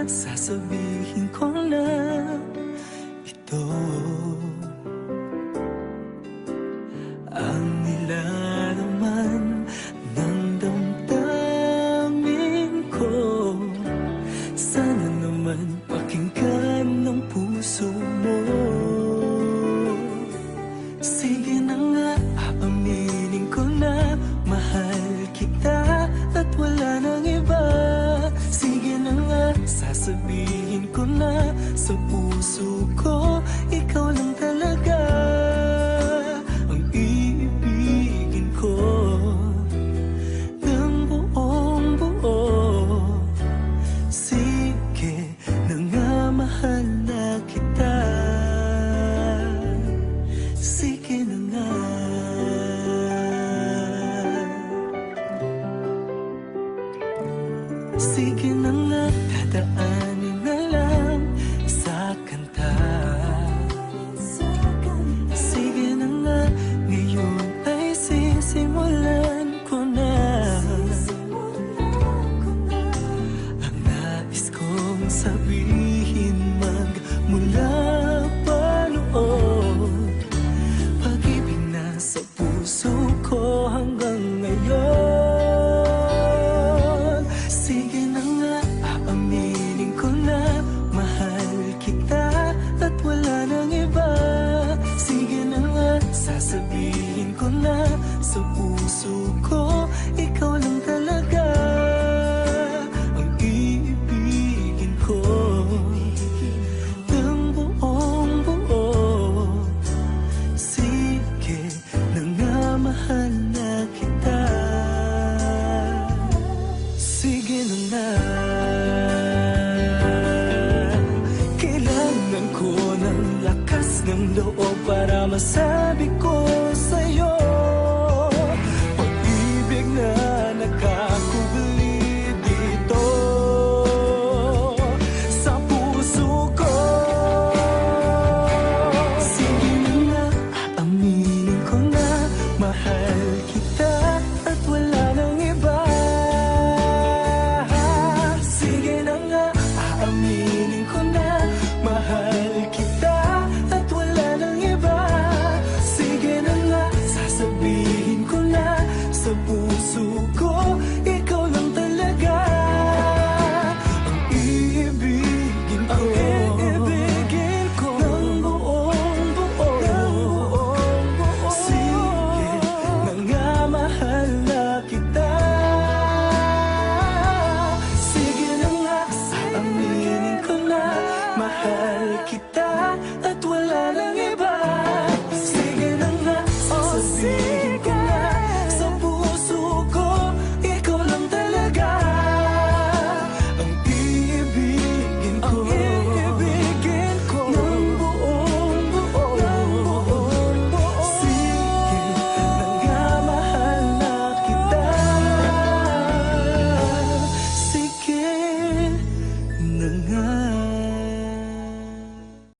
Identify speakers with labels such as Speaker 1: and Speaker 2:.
Speaker 1: sasabihin ko na ito ang nilalaman ng damdamin ko. Sana naman pakinggan ng puso mo. Sige na nga, aaminin ko na mahal kita at wala nang iba. Sige na nga, sasabihin ko na sa puso ko, ikaw lang talaga ang iibigin ko ng buong buo. Sige na nga, mahal na kita. Sige na nga. Sige na nga, dadaanin na lang sa kanta. Sige na nga, ngayon ay sisimulan ko na ang nais kong sabihin magmula pa noon. Pag-ibig na sa puso ko hanggang ngayon. Sige na nga, aaminin ko na mahal kita at wala nang iba. Sige na nga, sasabihin ko na sa puso ko, ikaw lang talaga ang iibigin ko ng buong buo. Sige na nga, mahal na kita. Sige na nga. Kailangan ko ng lakas ng loob para masabi ko